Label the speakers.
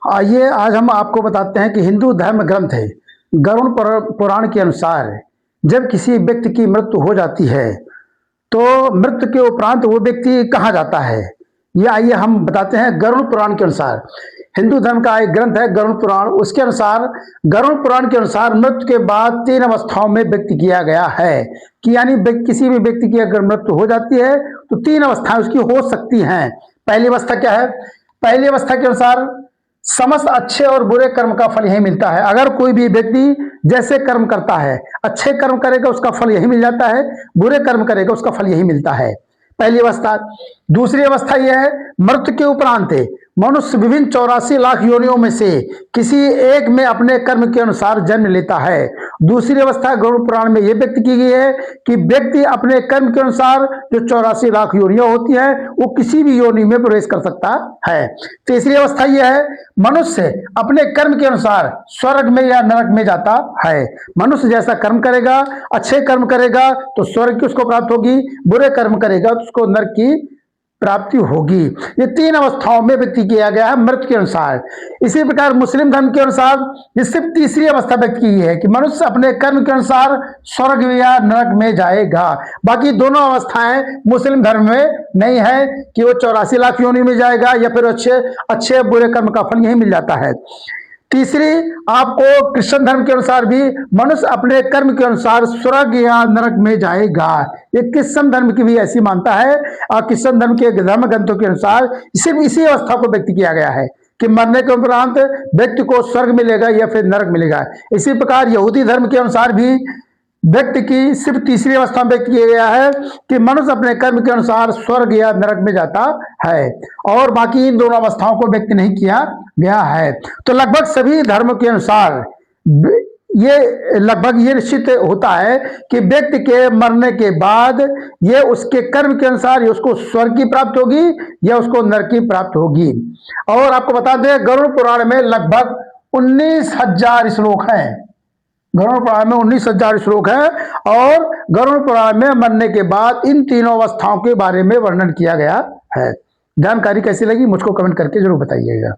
Speaker 1: आइए आज हम आपको बताते हैं कि हिंदू धर्म ग्रंथ है गरुड़ पुराण के अनुसार जब किसी व्यक्ति की मृत्यु हो जाती है तो मृत्यु के उपरांत वो व्यक्ति कहाँ जाता है। ये आइए हम बताते हैं गरुड़ पुराण के अनुसार। हिंदू धर्म का एक ग्रंथ है गरुड़ पुराण, उसके अनुसार गरुड़ पुराण के अनुसार मृत्यु के बाद 3 अवस्थाओं में व्यक्ति किया गया है कि यानी किसी भी व्यक्ति की अगर मृत्यु हो जाती है तो 3 अवस्थाएं उसकी हो सकती हैं। पहली अवस्था क्या है? पहली अवस्था के अनुसार समस्त अच्छे और बुरे कर्म का फल यही मिलता है। अगर कोई भी व्यक्ति जैसे कर्म करता है, अच्छे कर्म करेगा उसका फल यही मिल जाता है, बुरे कर्म करेगा उसका फल यही मिलता है। पहली अवस्था। दूसरी अवस्था यह है मृत्यु के उपरांत मनुष्य विभिन्न 84 लाख योनियों में से किसी एक में अपने कर्म के अनुसार जन्म लेता है। दूसरी अवस्था गरुड़ पुराण में यह व्यक्त की गई है कि व्यक्ति अपने कर्म के अनुसार जो 84 लाख योनियां होती है वो किसी भी योनि में प्रवेश कर सकता है। तीसरी अवस्था यह है मनुष्य अपने कर्म के अनुसार स्वर्ग में या नरक में जाता है। मनुष्य जैसा कर्म करेगा, अच्छे कर्म करेगा तो स्वर्ग की उसको प्राप्त होगी, बुरे कर्म करेगा तो उसको नरक की प्राप्ति होगी। ये 3 अवस्थाओं में व्यक्त किया गया है मृत्यु के अनुसार। इसी प्रकार मुस्लिम धर्म के अनुसार सिर्फ तीसरी अवस्था व्यक्त की है कि मनुष्य अपने कर्म के अनुसार स्वर्ग या नरक में जाएगा। बाकी दोनों अवस्थाएं मुस्लिम धर्म में नहीं है कि वो 84 लाख योनि में जाएगा या फिर अच्छे बुरे कर्म का फल यही मिल जाता है। तीसरी आपको कृष्ण धर्म के अनुसार भी मनुष्य अपने कर्म के अनुसार स्वर्ग या नरक में जाएगा। ये कृष्ण धर्म की भी ऐसी मानता है और कृष्ण धर्म के धर्म ग्रंथों के अनुसार सिर्फ इसी अवस्था को व्यक्त किया गया है कि मरने के उपरांत व्यक्ति को स्वर्ग मिलेगा या फिर नरक मिलेगा। इसी प्रकार यहूदी धर्म के अनुसार भी व्यक्ति की सिर्फ तीसरी अवस्था में व्यक्त किया गया है कि मनुष्य अपने कर्म के अनुसार स्वर्ग या नरक में जाता है और बाकी इन दोनों अवस्थाओं को व्यक्त नहीं किया गया है। तो लगभग सभी धर्मों के अनुसार ये निश्चित होता है कि व्यक्ति के मरने के बाद ये उसके कर्म के अनुसार ये उसको स्वर्ग की प्राप्त होगी या उसको नरक की प्राप्त होगी। और आपको बता दें गरुड़ पुराण में लगभग 19,000 श्लोक हैं। गरुड़ पुराण में 19,000 श्लोक है और गरुड़ पुराण में मरने के बाद इन तीनों अवस्थाओं के बारे में वर्णन किया गया है। जानकारी कैसी लगी मुझको कमेंट करके जरूर बताइएगा।